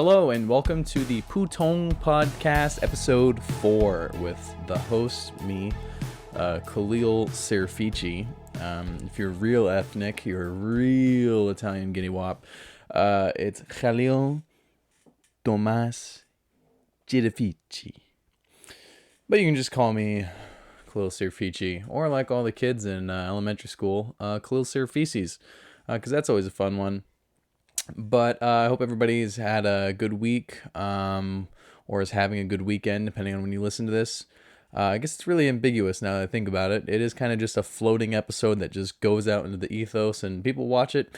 Hello and welcome to the Putong Podcast, episode 4, with the host, me, Kaleal Cerafici. If you're real ethnic, you're a real Italian guinea wop, it's Kaleal Cerafici. But you can just call me Kaleal Cerafici, or like all the kids in elementary school, Kaleal Ceraficis, because that's always a fun one. But I hope everybody's had a good week, or is having a good weekend, depending on when you listen to this. I guess it's really ambiguous now that I think about it. It is kind of just a floating episode that just goes out into the ethos, and people watch it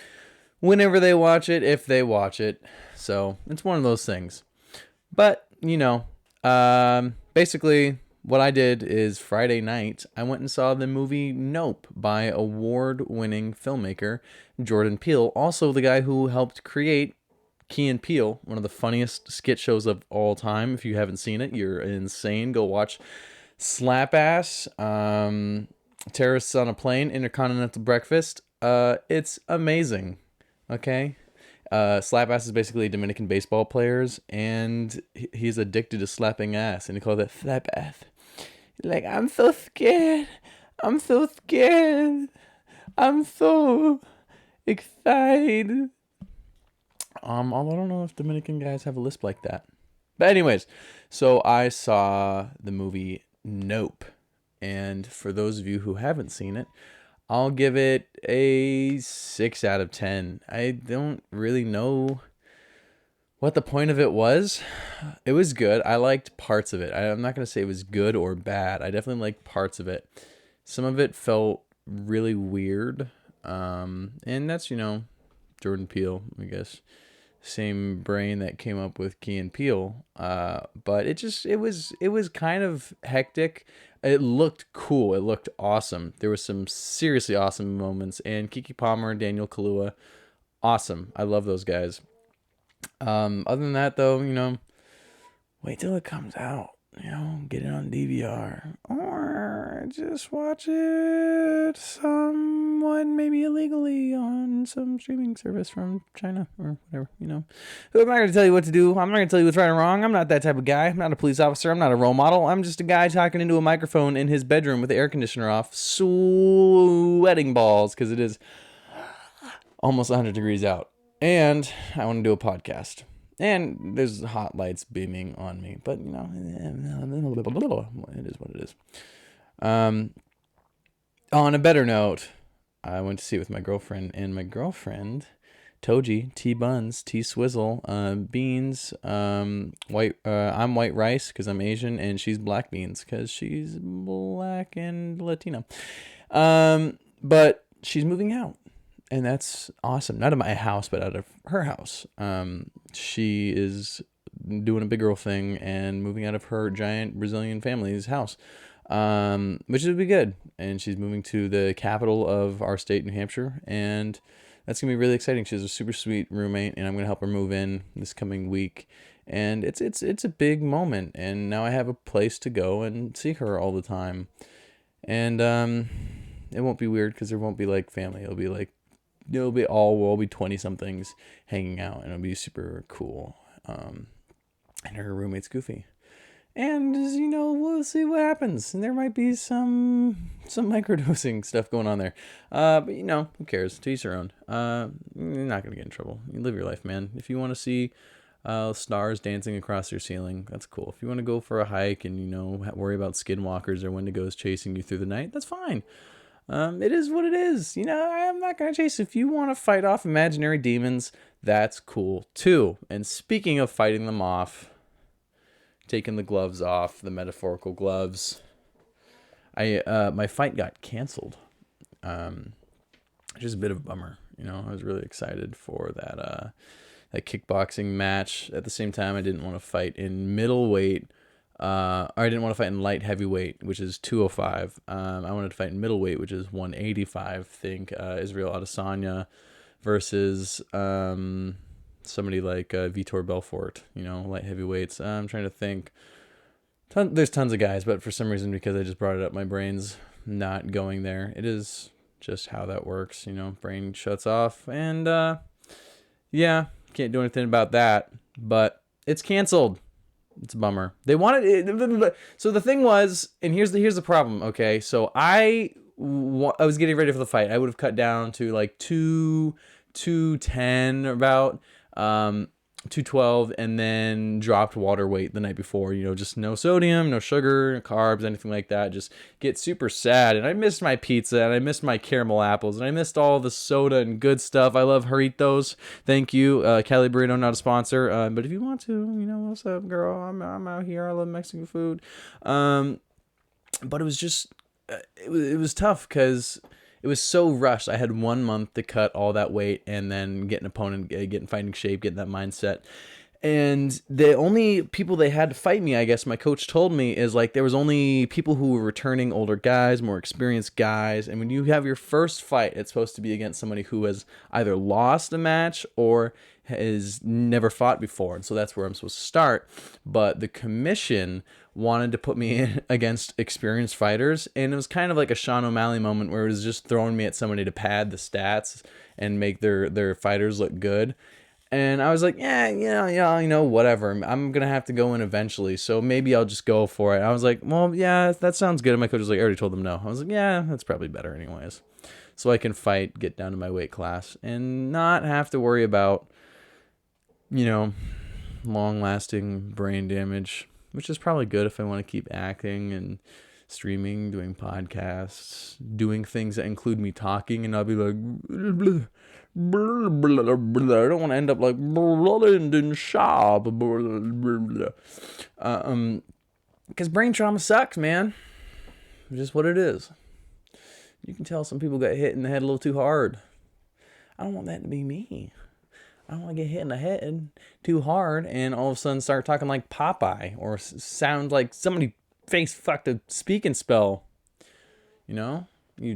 whenever they watch it, if they watch it. So it's one of those things. But, basically what I did is Friday night, I went and saw the movie Nope by award-winning filmmaker Jordan Peele, also the guy who helped create Key and Peele, one of the funniest skit shows of all time. If you haven't seen it, you're insane. Go watch Slap Ass, Terrorists on a Plane, Intercontinental Breakfast. It's amazing. Okay? Slap Ass is basically Dominican baseball players, and he's addicted to slapping ass, and he calls it slap ass. Like, I'm so scared. I'm so scared. I'm so excited. Although I don't know if Dominican guys have a lisp like that. But anyways, so I saw the movie Nope. And for those of you who haven't seen it, I'll give it a 6 out of 10. I don't really know what the point of it was. It was good. I liked parts of it. I'm not going to say it was good or bad. I definitely liked parts of it. Some of it felt really weird. And that's, Jordan Peele, I guess. Same brain that came up with Key and Peele. But it was kind of hectic. It looked cool. It looked awesome. There was some seriously awesome moments. And Keke Palmer, Daniel Kaluuya, awesome. I love those guys. Other than that, though, wait till it comes out. Get it on DVR. Or just watch it somewhat, maybe illegally, on some streaming service from China or whatever, Who am I going to tell you what to do? I'm not going to tell you what's right or wrong. I'm not that type of guy. I'm not a police officer. I'm not a role model. I'm just a guy talking into a microphone in his bedroom with the air conditioner off, sweating balls, because it is almost 100 degrees out. And I want to do a podcast. And there's hot lights beaming on me. But, it is what it is. On a better note, I went to see it with my girlfriend. And my girlfriend, Toji, T-Buns, T-Swizzle, beans, white. I'm white rice because I'm Asian. And she's black beans because she's black and Latino. But she's moving out. And that's awesome. Not at my house, but out of her house. She is doing a big girl thing and moving out of her giant Brazilian family's house, which would be good. And she's moving to the capital of our state, New Hampshire. And that's going to be really exciting. She has a super sweet roommate, and I'm going to help her move in this coming week. And it's a big moment. And now I have a place to go and see her all the time. And it won't be weird because there won't be like family. We'll be 20-somethings hanging out, and it'll be super cool. And her roommate's goofy. And, we'll see what happens. And there might be some microdosing stuff going on there. But, who cares? To each their own. You're not going to get in trouble. You live your life, man. If you want to see stars dancing across your ceiling, that's cool. If you want to go for a hike and, worry about skinwalkers or wendigos chasing you through the night, that's fine. It is what it is. I'm not going to chase. If you want to fight off imaginary demons, that's cool too. And speaking of fighting them off, taking the gloves off, the metaphorical gloves, my fight got canceled. Just a bit of a bummer. I was really excited for that kickboxing match. At the same time, I didn't want to fight in middleweight. I didn't want to fight in light heavyweight, which is 205. I wanted to fight in middleweight, which is 185. Think Israel Adesanya versus somebody like Vitor Belfort. Light heavyweights. I'm trying to think. There's tons of guys, but for some reason, because I just brought it up, my brain's not going there. It is just how that works. Brain shuts off, and yeah. Can't do anything about that. But it's canceled. It's a bummer. They wanted it. So the thing was, and here's the problem. Okay, so I was getting ready for the fight. I would have cut down to like 210 about 212, and then dropped water weight the night before. Just no sodium, no sugar, no carbs, anything like that. Just get super sad. And I missed my pizza, and I missed my caramel apples, and I missed all the soda and good stuff. I love Jarritos. Thank you, Cali Burrito, not a sponsor. But if you want to, what's up, girl? I'm out here. I love Mexican food. But it was just, it was tough because it was so rushed. I had 1 month to cut all that weight and then get an opponent, get in fighting shape, get in that mindset. And the only people they had to fight me, I guess my coach told me, is like there was only people who were returning older guys, more experienced guys. And when you have your first fight, it's supposed to be against somebody who has either lost a match or has never fought before. And so that's where I'm supposed to start. But the commission wanted to put me in against experienced fighters, and it was kind of like a Sean O'Malley moment where it was just throwing me at somebody to pad the stats and make their fighters look good. And I was like, whatever. I'm gonna have to go in eventually, so maybe I'll just go for it. I was like, well, yeah, that sounds good. And my coach was like, I already told them no. I was like, yeah, that's probably better anyways, so I can fight, get down to my weight class, and not have to worry about long-lasting brain damage, which is probably good if I want to keep acting and streaming, doing podcasts, doing things that include me talking, and I'll be like, blah, blah, blah, blah. I don't want to end up like London shop, because brain trauma sucks, man. It's just what it is. You can tell some people got hit in the head a little too hard. I don't want that to be me. I don't want to get hit in the head too hard and all of a sudden start talking like Popeye or sound like somebody face fucked a speaking spell. You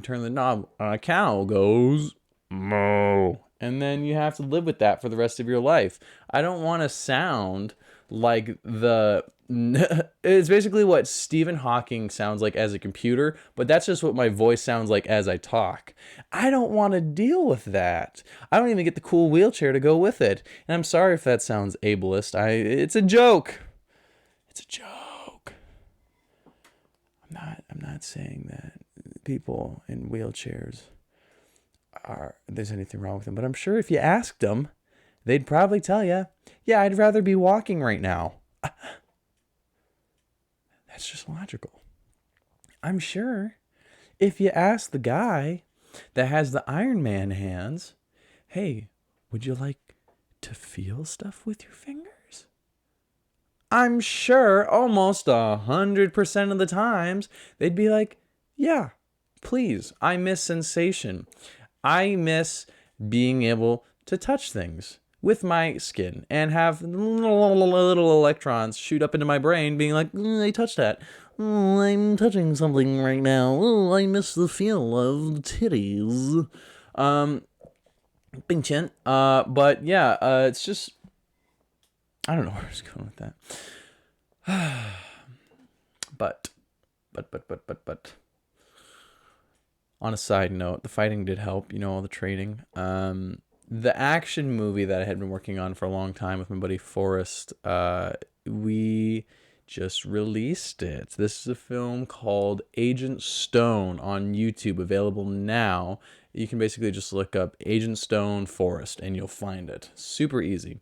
turn the knob on a cow goes moo, and then you have to live with that for the rest of your life. I don't want to sound like it's basically what Stephen Hawking sounds like as a computer, but that's just what my voice sounds like as I talk. I don't want to deal with that. I don't even get the cool wheelchair to go with it. And I'm sorry if that sounds ableist. It's a joke. It's a joke. I'm not saying that people in wheelchairs there's anything wrong with them, but I'm sure if you asked them, they'd probably tell you, yeah, I'd rather be walking right now. That's just logical. I'm sure if you ask the guy that has the Iron Man hands, hey, would you like to feel stuff with your fingers? I'm sure almost 100% of the times they'd be like, yeah, please. I miss sensation. I miss being able to touch things with my skin and have little electrons shoot up into my brain being like, I touched that. Oh, I'm touching something right now. Oh, I miss the feel of titties. Bing chin. But yeah, it's just, I don't know where I was going with that. But. On a side note, the fighting did help, all the training. The action movie that I had been working on for a long time with my buddy Forrest, we just released it. This is a film called Agent Stone on YouTube, available now. You can basically just look up Agent Stone Forrest and you'll find it. Super easy.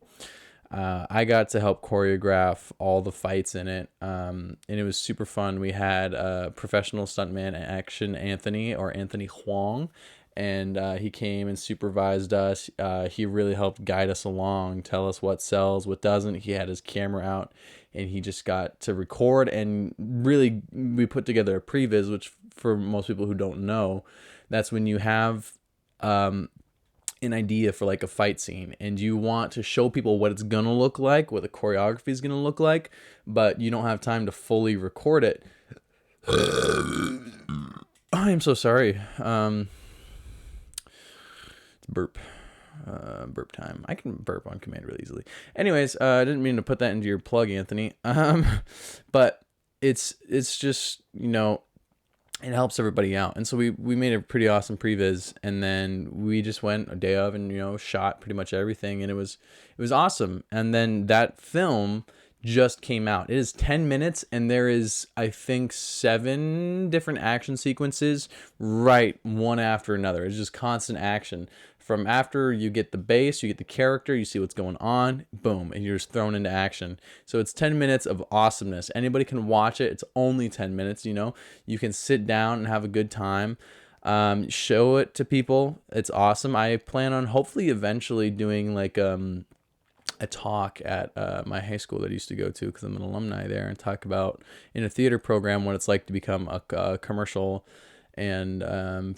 I got to help choreograph all the fights in it, and it was super fun. We had a professional stuntman Action Anthony, or Anthony Huang, and he came and supervised us. He really helped guide us along, tell us what sells, what doesn't. He had his camera out, and he just got to record, and really we put together a previs, which for most people who don't know, that's when you have an idea for like a fight scene and you want to show people what it's gonna look like, what the choreography is gonna look like, but you don't have time to fully record it. I am so sorry. Burp time. I can burp on command really easily. Anyways, I didn't mean to put that into your plug, Anthony. But it's just, it helps everybody out. And so we made a pretty awesome previs, and then we just went a day of and shot pretty much everything, and it was awesome. And then that film just came out. It is 10 minutes, and there is, I think, 7 different action sequences right one after another. It's just constant action. From after you get the base, you get the character, you see what's going on, boom, and you're just thrown into action. So it's 10 minutes of awesomeness. Anybody can watch it. It's only 10 minutes, You can sit down and have a good time. Show it to people. It's awesome. I plan on hopefully eventually doing like a talk at my high school that I used to go to, because I'm an alumni there, and talk about in a theater program what it's like to become a commercial and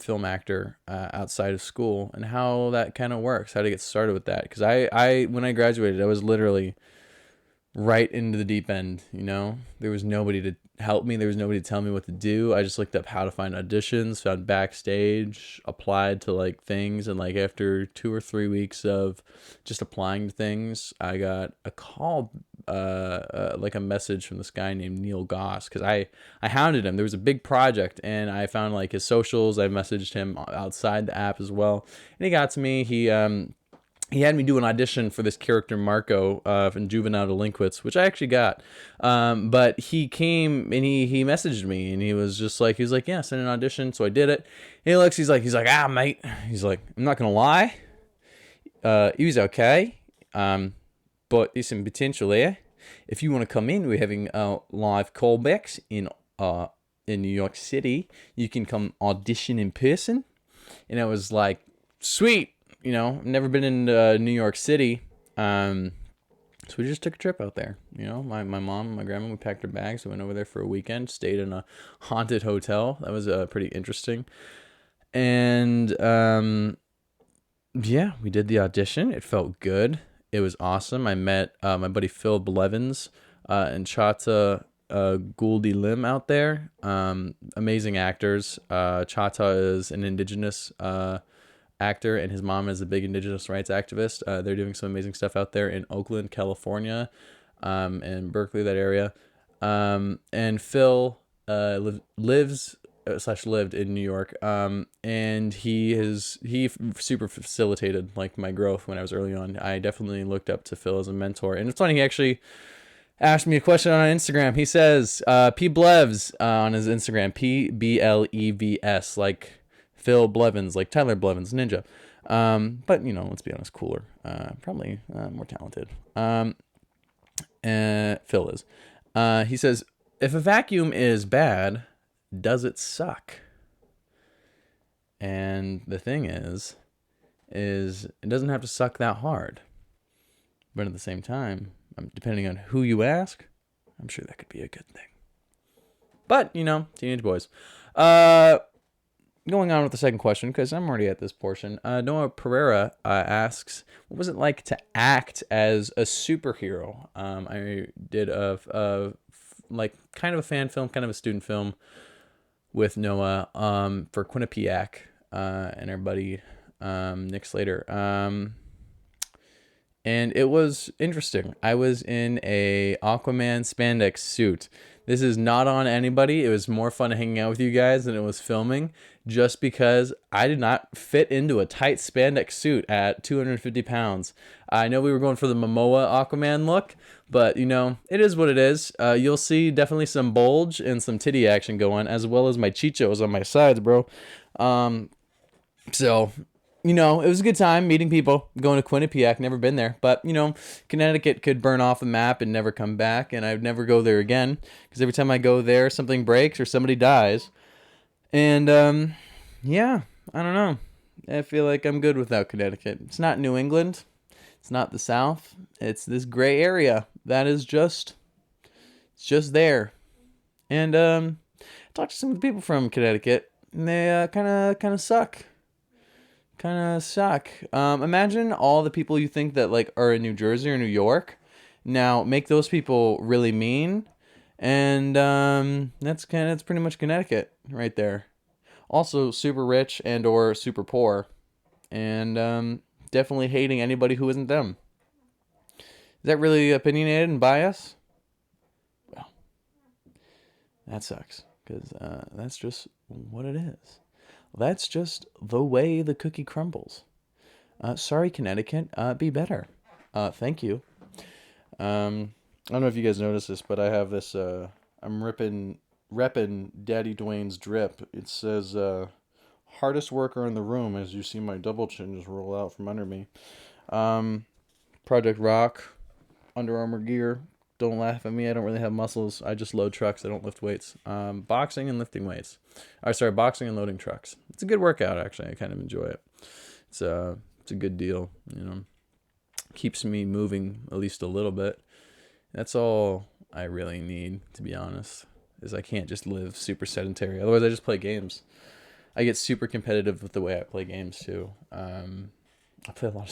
film actor outside of school, and how that kind of works, how to get started with that. Because I when I graduated, I was literally right into the deep end. There was nobody to help me. There was nobody to tell me what to do. I just looked up how to find auditions, found backstage, applied to like things, and like after 2 or 3 weeks of just applying to things, I got a call, like a message from this guy named Neil Goss, because I hounded him. There was a big project, and I found like his socials. I messaged him outside the app as well, and he got to me. He had me do an audition for this character Marco from Juvenile Delinquents, which I actually got. But he came and he messaged me, and he was like, yeah, send an audition. So I did it. And he looks, he's like, mate. He's like, I'm not gonna lie. He was okay. But there's some potential there. If you want to come in, we're having live callbacks in New York City. You can come audition in person. And I was like, sweet. I've never been in New York City. So we just took a trip out there. My mom and my grandma, we packed our bags. We went over there for a weekend, stayed in a haunted hotel. That was pretty interesting. And yeah, we did the audition. It felt good. It was awesome. I met my buddy Phil Blevins and Chata Gouldy Lim out there. Amazing actors. Chata is an indigenous actor, and his mom is a big indigenous rights activist. They're doing some amazing stuff out there in Oakland, California, and Berkeley, that area. And Phil lived in New York, and he super facilitated like my growth when I was early on. I definitely looked up to Phil as a mentor, and it's funny, he actually asked me a question on Instagram. He says P Blevs on his Instagram, PBLEVS, like Phil Blevins, like Tyler Blevins, Ninja. But let's be honest, cooler. Probably more talented. Phil is. He says, if a vacuum is bad, does it suck? And the thing is it doesn't have to suck that hard. But at the same time, depending on who you ask, I'm sure that could be a good thing. But, teenage boys. Going on with the second question, because I'm already at this portion. Noah Pereira asks, what was it like to act as a superhero? I did a kind of a fan film, kind of a student film with Noah for Quinnipiac and our buddy Nick Slater. And it was interesting. I was in a Aquaman spandex suit. This is not on anybody. It was more fun hanging out with you guys than it was filming, just because I did not fit into a tight spandex suit at 250 pounds. I know we were going for the Momoa Aquaman look, but, it is what it is. You'll see definitely some bulge and some titty action going, as well as my chichos on my sides, bro. So... it was a good time meeting people, going to Quinnipiac, never been there. But, Connecticut could burn off the map and never come back, and I'd never go there again, because every time I go there, something breaks or somebody dies. And, yeah, I don't know. I feel like I'm good without Connecticut. It's not New England. It's not the South. It's this gray area that is it's just there. And, I talked to some of the people from Connecticut, and they kind of suck. Imagine all the people you think that like are in New Jersey or New York. Now make those people really mean, and that's pretty much Connecticut right there. Also super rich and or super poor, and definitely hating anybody who isn't them. Is that really opinionated and biased? Well, that sucks. because that's just what it is. That's just the way the cookie crumbles. Sorry, Connecticut. Be better. Thank you. I don't know if you guys noticed this, but I have this. I'm repping Daddy Dwayne's drip. It says hardest worker in the room, as you see my double chin just roll out from under me. Project Rock, Under Armour gear. Don't laugh at me. I don't really have muscles. I just load trucks. I don't lift weights. Boxing and lifting weights. Boxing and loading trucks. It's a good workout, actually. I kind of enjoy it. It's a good deal, Keeps me moving at least a little bit. That's all I really need, to be honest, is I can't just live super sedentary. Otherwise, I just play games. I get super competitive with the way I play games, too. I play a lot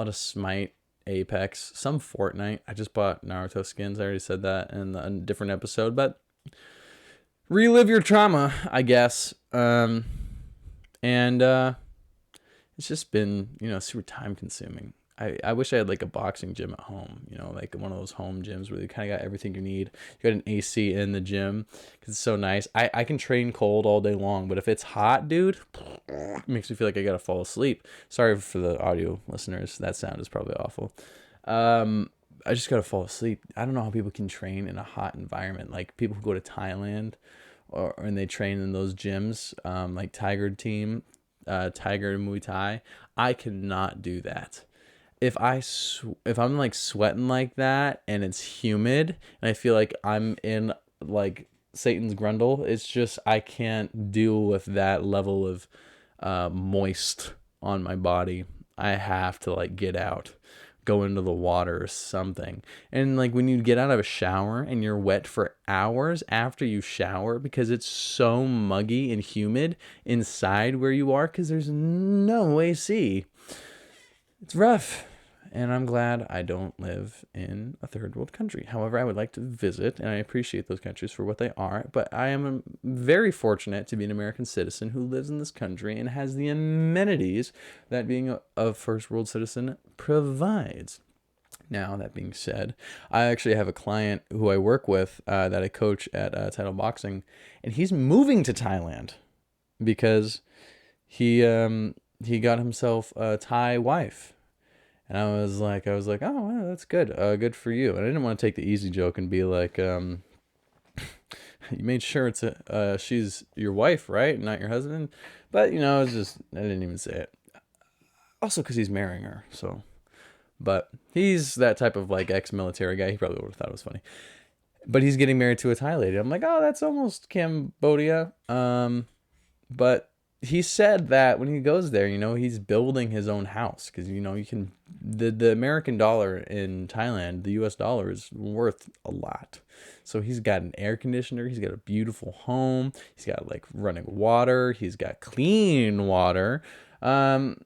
of Smite, Apex, some Fortnite. I just bought Naruto skins. I already said that in a different episode, but relive your trauma, I guess. And it's just been, super time consuming. I wish I had like a boxing gym at home, like one of those home gyms where you kind of got everything you need. You got an AC in the gym because it's so nice. I can train cold all day long, but if it's hot, dude, it makes me feel like I gotta fall asleep. Sorry for the audio listeners. That sound is probably awful. I just gotta fall asleep. I don't know how people can train in a hot environment. Like people who go to Thailand and they train in those gyms, like Tiger Team, Tiger Muay Thai. I cannot do that. If I'm like sweating like that and it's humid and I feel like I'm in like Satan's grundle, it's just I can't deal with that level of moist on my body. I have to like get out, go into the water or something. And like when you get out of a shower and you're wet for hours after you shower because it's so muggy and humid inside where you are because there's no AC. It's rough, and I'm glad I don't live in a third world country. However, I would like to visit, and I appreciate those countries for what they are, but I am very fortunate to be an American citizen who lives in this country and has the amenities that being a first world citizen provides. Now, that being said, I actually have a client who I work with that I coach at Title Boxing, and he's moving to Thailand because he got himself a Thai wife. And I was like, oh, well, that's good. Good for you. And I didn't want to take the easy joke and be like, you made sure she's your wife, right? Not your husband. But, I didn't even say it. Also because he's marrying her. So, but he's that type of like ex-military guy. He probably would have thought it was funny. But he's getting married to a Thai lady. I'm like, oh, that's almost Cambodia. But he said that when he goes there, he's building his own house because, you can, the American dollar in Thailand, the US dollar is worth a lot. So he's got an air conditioner. He's got a beautiful home. He's got like running water. He's got clean water. And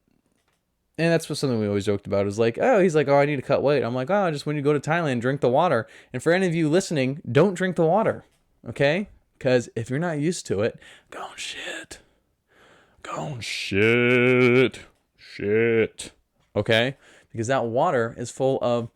that's what something we always joked about is like, he's like, I need to cut weight. I'm like, just when you go to Thailand, drink the water. And for any of you listening, don't drink the water. Okay. Because if you're not used to it, go shit. Okay? Because that water is full of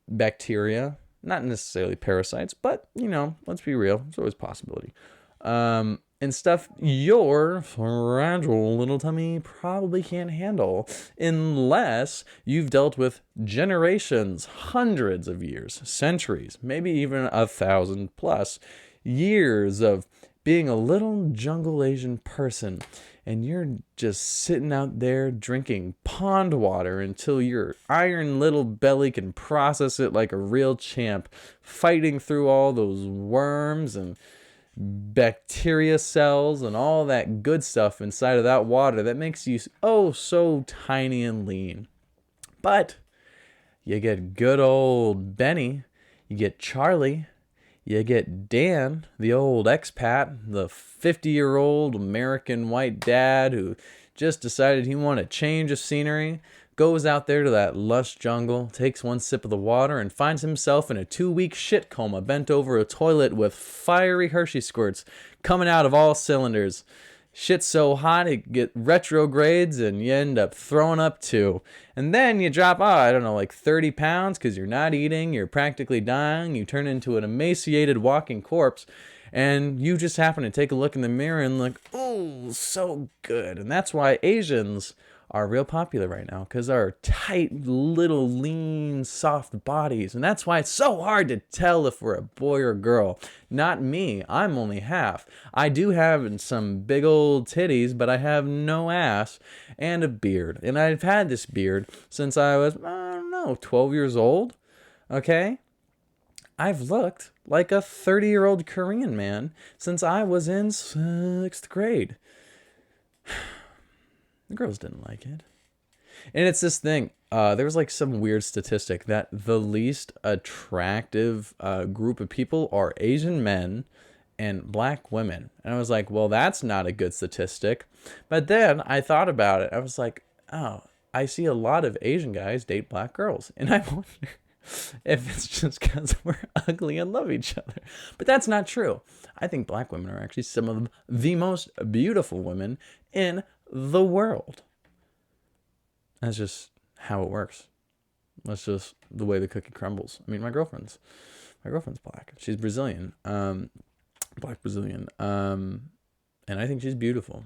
bacteria, not necessarily parasites, but, let's be real. There's always a possibility. And stuff your fragile little tummy probably can't handle unless you've dealt with generations, hundreds of years, centuries, maybe even 1,000+ years of being a little jungle Asian person, and you're just sitting out there drinking pond water until your iron little belly can process it like a real champ, fighting through all those worms and bacteria cells and all that good stuff inside of that water that makes you so tiny and lean. But you get good old Benny, you get Charlie, you get Dan, the old expat, the 50-year-old American white dad who just decided he wanted a change of scenery, goes out there to that lush jungle, takes one sip of the water, and finds himself in a 2-week shit coma bent over a toilet with fiery Hershey squirts coming out of all cylinders. Shit's so hot it get retrogrades and you end up throwing up too. And then you drop, like 30 pounds because you're not eating, you're practically dying, you turn into an emaciated walking corpse. And you just happen to take a look in the mirror and like, oh, so good. And that's why Asians are real popular right now, because our tight, little, lean, soft bodies. And that's why it's so hard to tell if we're a boy or girl. Not me. I'm only half. I do have some big old titties, but I have no ass and a beard. And I've had this beard since I was, I don't know, 12 years old. Okay? I've looked like a 30-year-old Korean man since I was in 6th grade. The girls didn't like it. And it's this thing. There was like some weird statistic that the least attractive group of people are Asian men and black women. And I was like, well, that's not a good statistic. But then I thought about it. I was like, oh, I see a lot of Asian guys date black girls. And I wonder if it's just because we're ugly and love each other. But that's not true. I think black women are actually some of the most beautiful women in the world. That's just how it works. That's just the way the cookie crumbles. I mean, my girlfriend's black. She's Brazilian, black Brazilian, and I think she's beautiful.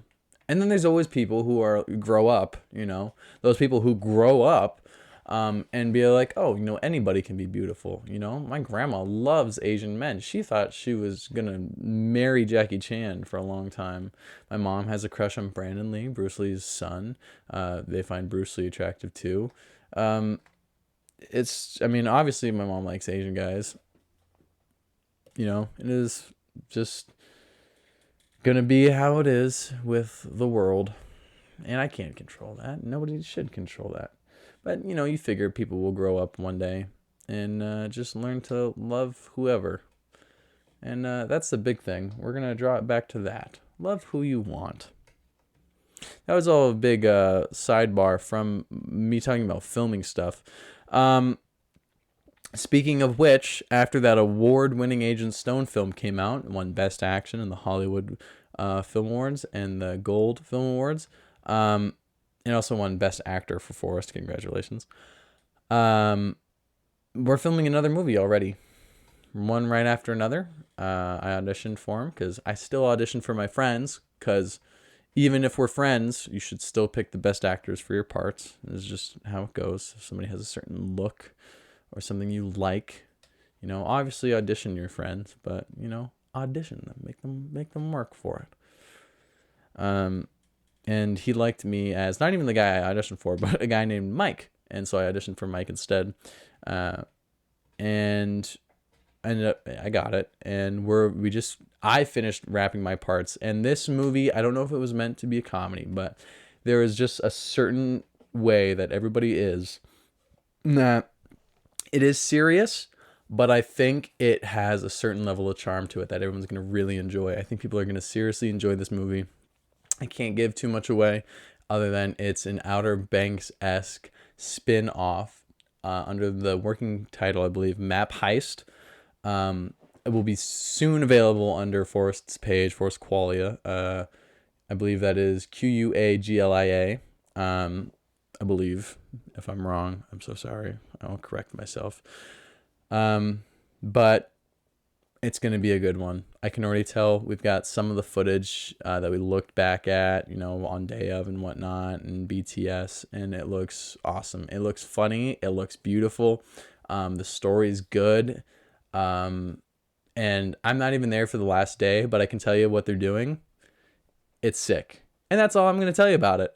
And then there's always people who grow up, those people who grow up and be like, oh, anybody can be beautiful. My grandma loves Asian men. She thought she was going to marry Jackie Chan for a long time. My mom has a crush on Brandon Lee, Bruce Lee's son. They find Bruce Lee attractive too. Obviously my mom likes Asian guys. It is just going to be how it is with the world. And I can't control that. Nobody should control that. But, you figure people will grow up one day and just learn to love whoever. And that's the big thing. We're going to draw it back to that. Love who you want. That was all a big sidebar from me talking about filming stuff. Speaking of which, after that award-winning Agent Stone film came out, won Best Action in the Hollywood Film Awards and the Gold Film Awards, and also won Best Actor for Forrest. Congratulations. We're filming another movie already. One right after another. I auditioned for them because I still audition for my friends, because even if we're friends, you should still pick the best actors for your parts. This is just how it goes. If somebody has a certain look or something you like, obviously audition your friends, but, audition them. Make them work for it. And he liked me as not even the guy I auditioned for, but a guy named Mike. And so I auditioned for Mike instead. And I got it. And I finished wrapping my parts. And this movie, I don't know if it was meant to be a comedy, but there is just a certain way that everybody is. That it is serious, but I think it has a certain level of charm to it that everyone's going to really enjoy. I think people are going to seriously enjoy this movie. I can't give too much away other than it's an Outer Banks-esque spin-off under the working title, I believe, Map Heist. It will be soon available under Forrest's page, Forrest Qualia. I believe that is Quaglia. I believe. If I'm wrong, I'm so sorry. I'll correct myself. But it's going to be a good one. I can already tell. We've got some of the footage that we looked back at, on day of and whatnot, and BTS, and it looks awesome. It looks funny. It looks beautiful. The story's good. And I'm not even there for the last day, but I can tell you what they're doing. It's sick. And that's all I'm going to tell you about it.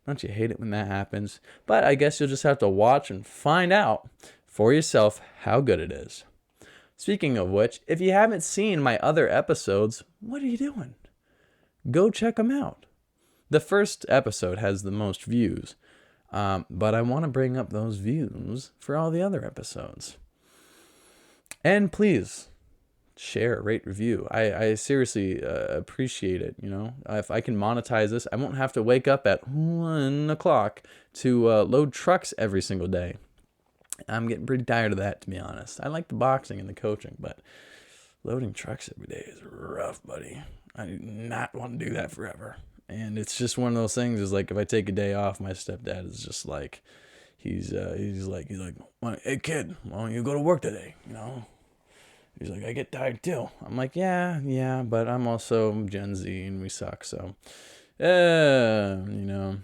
Don't you hate it when that happens? But I guess you'll just have to watch and find out for yourself how good it is. Speaking of which, if you haven't seen my other episodes, what are you doing? Go check them out. The first episode has the most views, but I want to bring up those views for all the other episodes. And please, share, rate, review. I seriously appreciate it. If I can monetize this, I won't have to wake up at 1 o'clock to load trucks every single day. I'm getting pretty tired of that, to be honest. I like the boxing and the coaching, but loading trucks every day is rough, buddy. I do not want to do that forever. And it's just one of those things. Is like if I take a day off, my stepdad is just like, he's like, hey kid, why don't you go to work today? He's like, I get tired too. I'm like, yeah, but I'm also Gen Z and we suck. So, you know,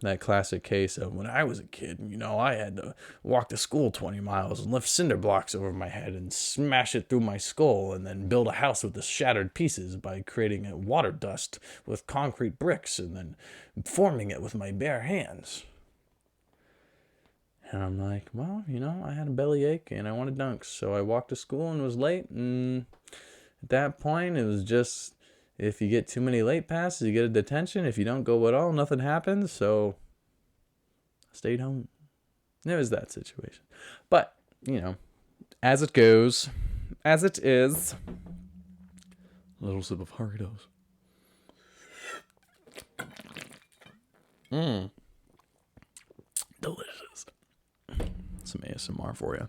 that classic case of when I was a kid, you know, I had to walk to school 20 miles and lift cinder blocks over my head and smash it through my skull and then build a house with the shattered pieces by creating a water dust with concrete bricks and then forming it with my bare hands. And I'm like, well, you know, I had a bellyache and I wanted dunks. So I walked to school and was late. And at that point, it was just, if you get too many late passes, you get a detention. If you don't go at all, nothing happens. So I stayed home. It was that situation. But, you know, as it goes, as it is, a little sip of Haritos. Delicious. Some ASMR for you.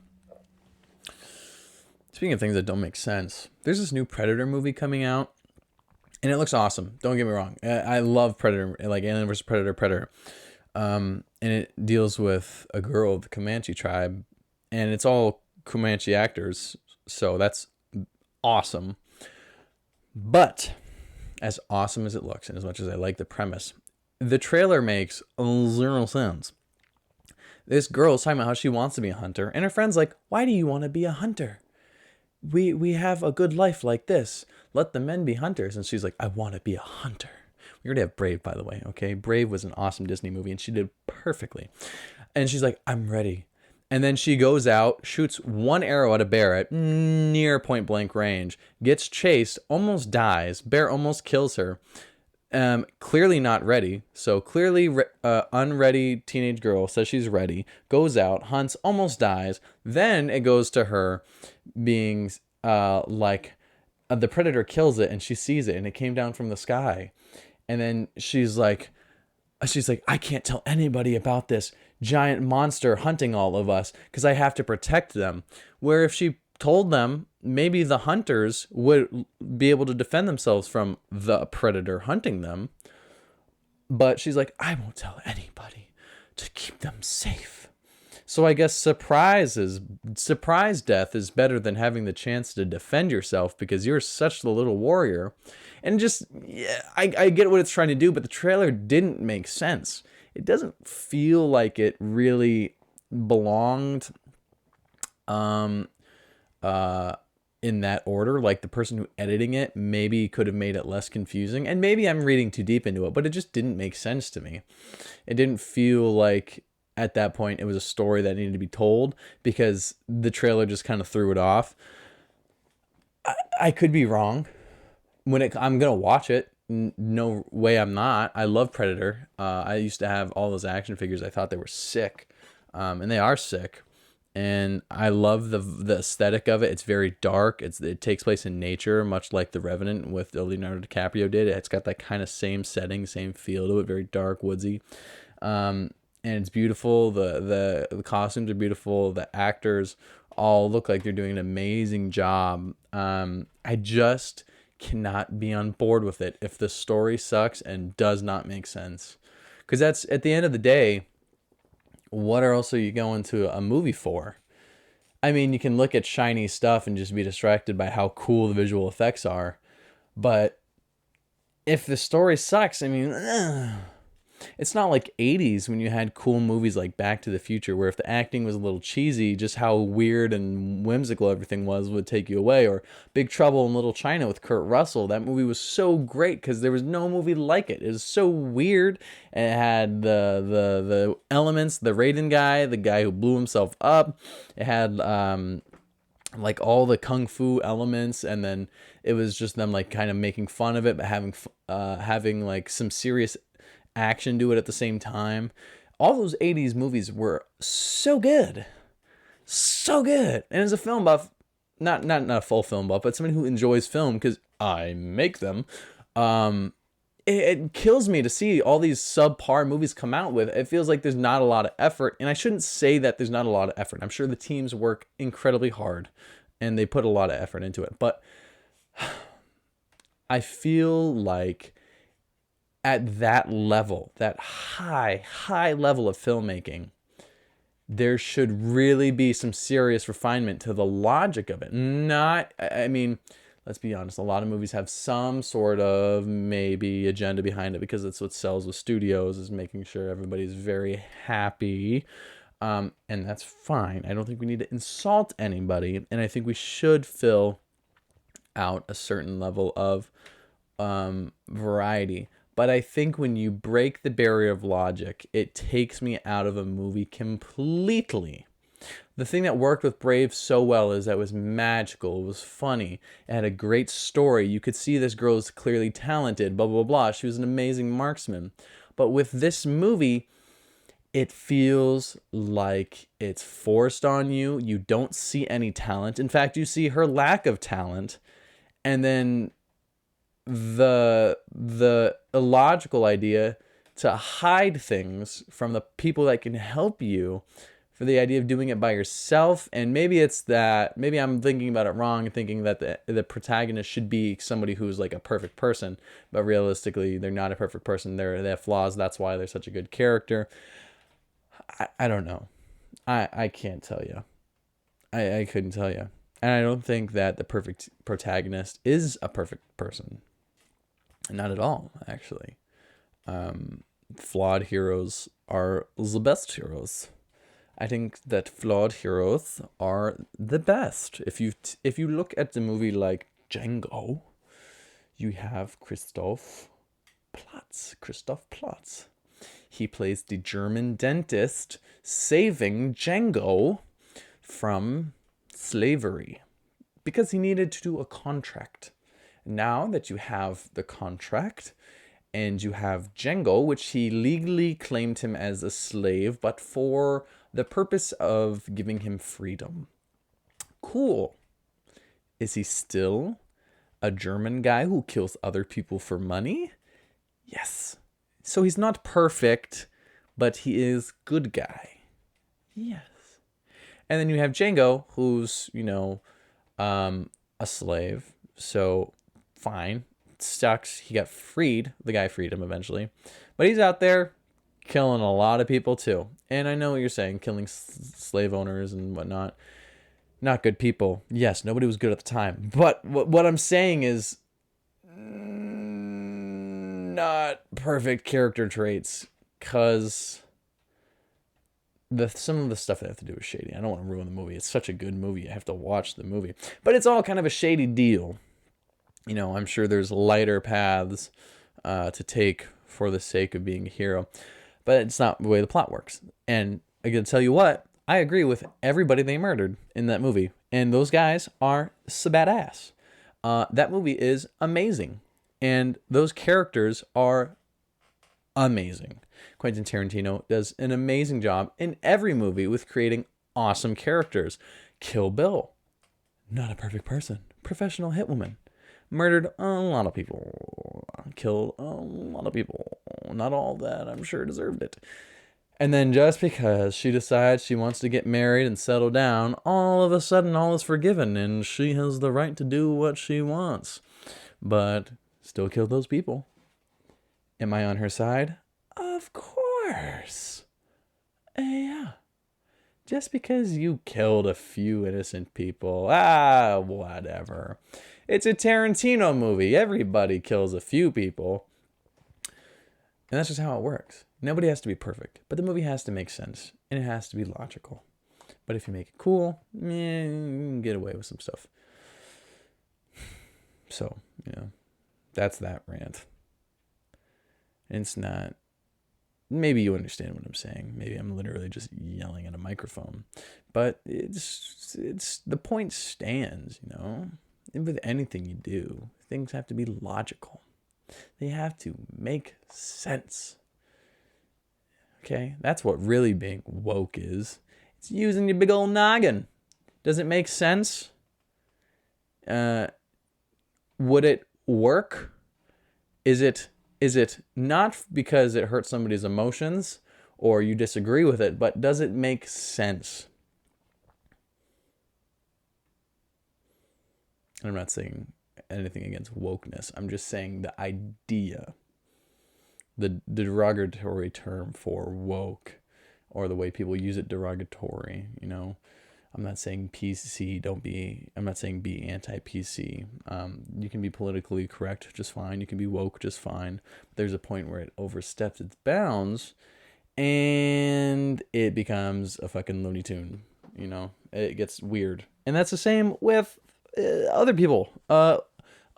Speaking of things that don't make sense, there's this new Predator movie coming out, and it looks awesome. Don't get me wrong. I love Predator, like Alien vs. Predator. And it deals with a girl of the Comanche tribe, and it's all Comanche actors, so that's awesome. But as awesome as it looks, and as much as I like the premise, the trailer makes zero sense. This girl's talking about how she wants to be a hunter, and her friend's like, why do you want to be a hunter? We have a good life like this. Let the men be hunters. And she's like, I want to be a hunter. We already have Brave, by the way, okay? Brave was an awesome Disney movie, and she did perfectly. And she's like, I'm ready. And then she goes out, shoots one arrow at a bear at near point blank range, gets chased, almost dies. Bear almost kills her. Clearly not ready. So clearly unready teenage girl says she's ready, goes out, hunts, almost dies. Then it goes to her being the predator kills it and she sees it and it came down from the sky. And then she's like, I can't tell anybody about this giant monster hunting all of us because I have to protect them. Where if she told them, maybe the hunters would be able to defend themselves from the predator hunting them. But she's like, I won't tell anybody to keep them safe. So I guess surprise death is better than having the chance to defend yourself because you're such the little warrior. And just, yeah, I get what it's trying to do, but the trailer didn't make sense. It doesn't feel like it really belonged in that order. Like the person who editing it maybe could have made it less confusing, and maybe I'm reading too deep into it, but it just didn't make sense to me. It didn't feel like at that point it was a story that needed to be told because the trailer just kind of threw it off. I could be wrong. I'm gonna watch it. No way I'm not. I love Predator. I used to have all those action figures. I thought they were sick, and they are sick. And I love the aesthetic of it. It's very dark. It takes place in nature, much like The Revenant with Leonardo DiCaprio did. It's got that kind of same setting, same feel to it. Very dark, woodsy, and it's beautiful. The costumes are beautiful. The actors all look like they're doing an amazing job. I just cannot be on board with it if the story sucks and does not make sense. Because that's, at the end of the day, what else are you going to a movie for? I mean, you can look at shiny stuff and just be distracted by how cool the visual effects are. But if the story sucks, I mean, it's not like 80s when you had cool movies like Back to the Future, where if the acting was a little cheesy, just how weird and whimsical everything was would take you away. Or Big Trouble in Little China with Kurt Russell. That movie was so great because there was no movie like it. It was so weird. And it had the elements, the Raiden guy, the guy who blew himself up. It had like all the kung fu elements, and then it was just them like kind of making fun of it, but having like some serious action to it at the same time. All those 80s movies were so good. So good. And as a film buff, not a full film buff, but somebody who enjoys film, because I make them, it kills me to see all these subpar movies come out with. It feels like there's not a lot of effort, and I shouldn't say that there's not a lot of effort. I'm sure the teams work incredibly hard, and they put a lot of effort into it. But I feel like at that level, that high level of filmmaking, there should really be some serious refinement to the logic of it. Not, I mean, let's be honest, a lot of movies have some sort of maybe agenda behind it because it's what sells with studios, is making sure everybody's very happy. And that's fine. I don't think we need to insult anybody. And I think we should fill out a certain level of variety. But I think when you break the barrier of logic, it takes me out of a movie completely. The thing that worked with Brave so well is that it was magical. It was funny. It had a great story. You could see this girl is clearly talented, blah, blah, blah. She was an amazing marksman. But with this movie, it feels like it's forced on you. You don't see any talent. In fact, you see her lack of talent. And then the illogical idea to hide things from the people that can help you, for the idea of doing it by yourself. And maybe it's that, maybe I'm thinking about it wrong, thinking that the protagonist should be somebody who's like a perfect person, but realistically they're not a perfect person. They have flaws. That's why they're such a good character. I don't know. I can't tell you. I couldn't tell you. And I don't think that the perfect protagonist is a perfect person. Not at all, actually. Flawed heroes are the best heroes. I think that flawed heroes are the best. If you look at the movie like Django, you have Christoph Platz. He plays the German dentist saving Django from slavery because he needed to do a contract. Now that you have the contract and you have Django, which he legally claimed him as a slave, but for the purpose of giving him freedom. Cool. Is he still a German guy who kills other people for money? Yes. So he's not perfect, but he is good guy. Yes. And then you have Django, who's, a slave. So fine. Sucks. He got freed. The guy freed him eventually. But he's out there killing a lot of people too. And I know what you're saying, killing slave owners and whatnot. Not good people. Yes, nobody was good at the time. But what I'm saying is not perfect character traits, because some of the stuff they have to do is shady. I don't want to ruin the movie. It's such a good movie. I have to watch the movie. But it's all kind of a shady deal. I'm sure there's lighter paths to take for the sake of being a hero. But it's not the way the plot works. And I can tell you what, I agree with everybody they murdered in that movie. And those guys are so badass. That movie is amazing. And those characters are amazing. Quentin Tarantino does an amazing job in every movie with creating awesome characters. Kill Bill, not a perfect person. Professional hitwoman. Murdered a lot of people. Killed a lot of people. Not all that, I'm sure, deserved it. And then just because she decides she wants to get married and settle down, all of a sudden all is forgiven and she has the right to do what she wants. But still killed those people. Am I on her side? Of course. Yeah. Just because you killed a few innocent people, whatever. It's a Tarantino movie. Everybody kills a few people. And that's just how it works. Nobody has to be perfect, but the movie has to make sense, and it has to be logical. But if you make it cool, you can get away with some stuff. So, that's that rant. And it's not... Maybe you understand what I'm saying. Maybe I'm literally just yelling at a microphone. But it's the point stands, And with anything you do, things have to be logical. They have to make sense. Okay? That's what really being woke is. It's using your big old noggin. Does it make sense? Would it work? Is it not because it hurts somebody's emotions or you disagree with it, but does it make sense? I'm not saying anything against wokeness. I'm just saying the idea, the derogatory term for woke, or the way people use it derogatory. I'm not saying PC, I'm not saying be anti-PC. You can be politically correct just fine. You can be woke just fine. But there's a point where it oversteps its bounds and it becomes a fucking Looney Tune. It gets weird. And that's the same with other people. What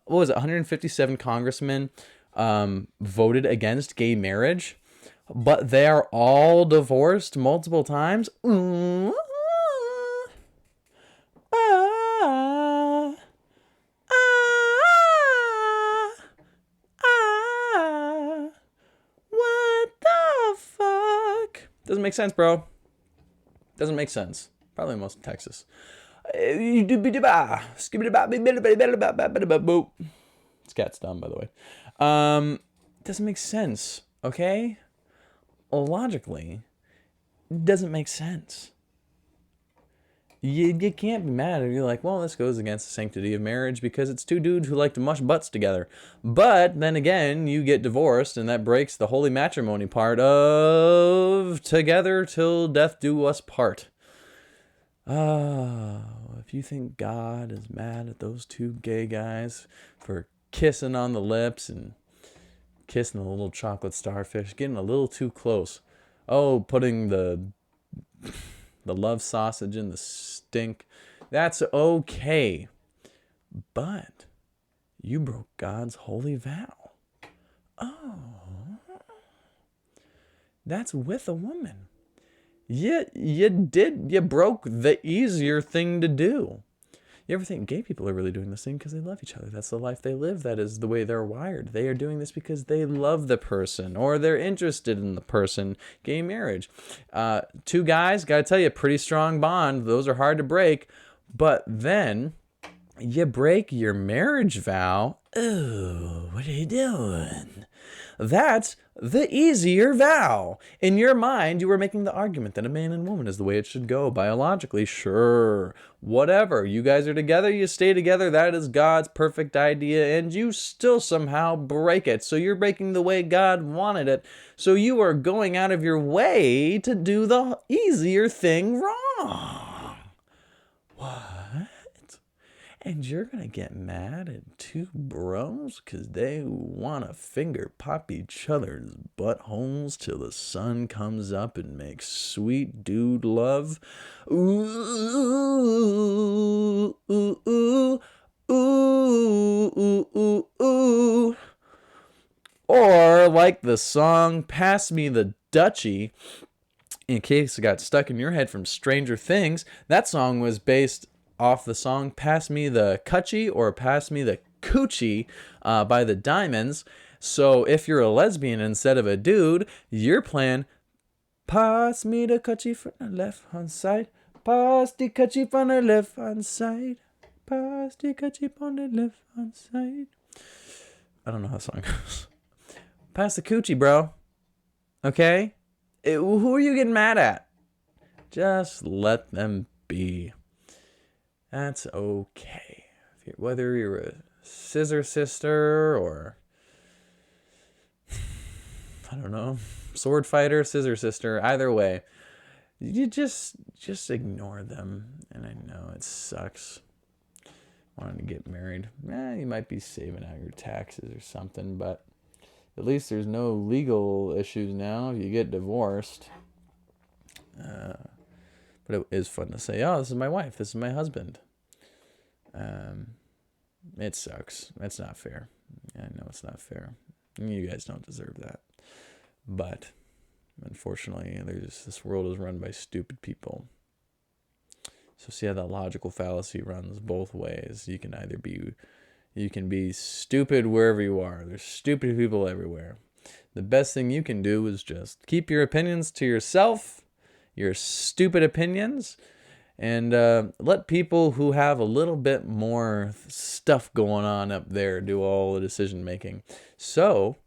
was it? 157 congressmen voted against gay marriage, but they are all divorced multiple times. What the fuck? Doesn't make sense, bro. Doesn't make sense. Probably most of Texas. Scat's dumb, by the way. Doesn't make sense, okay? Logically, doesn't make sense. You can't be mad if you're like, well, this goes against the sanctity of marriage because it's two dudes who like to mush butts together. But then again, you get divorced and that breaks the holy matrimony part of together till death do us part. If you think God is mad at those two gay guys for kissing on the lips and kissing the little chocolate starfish, getting a little too close. Putting the love sausage in the stink. That's okay. But you broke God's holy vow. That's with a woman. You broke the easier thing to do. You ever think gay people are really doing this thing because they love each other? That's the life they live. That is the way they're wired. They are doing this because they love the person or they're interested in the person. Gay marriage. Two guys, gotta tell you, pretty strong bond. Those are hard to break. But then you break your marriage vow. Oh, what are you doing? That's the easier vow. In your mind, you were making the argument that a man and woman is the way it should go biologically. Sure, whatever. You guys are together, you stay together. That is God's perfect idea, and you still somehow break it. So you're breaking the way God wanted it. So you are going out of your way to do the easier thing wrong. What? And you're going to get mad at two bros because they want to finger pop each other's buttholes till the sun comes up and makes sweet dude love? Ooh, ooh, ooh, ooh, ooh, ooh, ooh. Or like the song Pass Me the Dutchie, in case it got stuck in your head from Stranger Things, that song was based off the song Pass Me the Cutchie or Pass Me the Coochie by the Diamonds. So if you're a lesbian instead of a dude, you're playing Pass me the cutchie from the left hand side. Pass the cutchie from the left hand side. Pass the cutchie from the left hand side. I don't know how the song goes. Pass the coochie, bro. Okay? Who are you getting mad at? Just let them be. That's okay. Whether you're a scissor sister or, I don't know, sword fighter, scissor sister, either way, you just ignore them. And I know it sucks wanting to get married. You might be saving out your taxes or something, but at least there's no legal issues now if you get divorced. But it is fun to say, oh, this is my wife, this is my husband. It sucks. It's not fair. I know it's not fair. You guys don't deserve that. But unfortunately, this world is run by stupid people. So see how that logical fallacy runs both ways. You can be stupid wherever you are. There's stupid people everywhere. The best thing you can do is just keep your opinions to yourself, your stupid opinions, and let people who have a little bit more stuff going on up there do all the decision making. So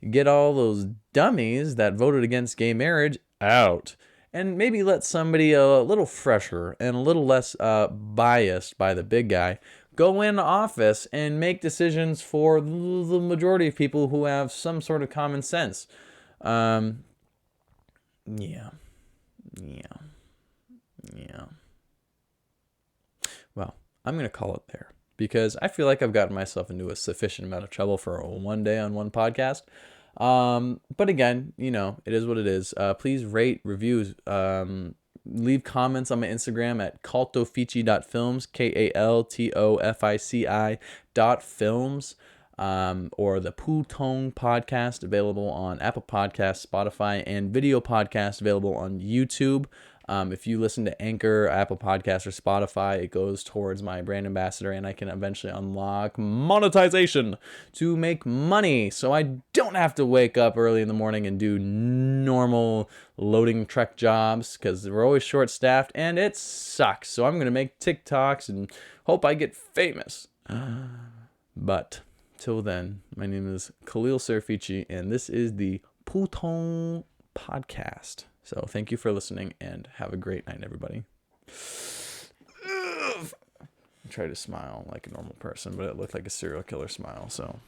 get all those dummies that voted against gay marriage out. And maybe let somebody a little fresher and a little less biased by the big guy go in office and make decisions for the majority of people who have some sort of common sense. Yeah. Yeah. Yeah. Well, I'm going to call it there because I feel like I've gotten myself into a sufficient amount of trouble for a one day on one podcast. But again, it is what it is. Please rate, reviews, leave comments on my Instagram at kaltofici.films, KALTOFICI.films, or the Putong podcast available on Apple Podcasts, Spotify, and video podcast available on YouTube. If you listen to Anchor, Apple Podcasts, or Spotify, it goes towards my brand ambassador, and I can eventually unlock monetization to make money, so I don't have to wake up early in the morning and do normal loading truck jobs because we're always short-staffed, and it sucks. So I'm going to make TikToks and hope I get famous. But till then, my name is Kaleal Cerafici, and this is the Putong Podcast. So thank you for listening, and have a great night, everybody. I try to smile like a normal person, but it looked like a serial killer smile, so...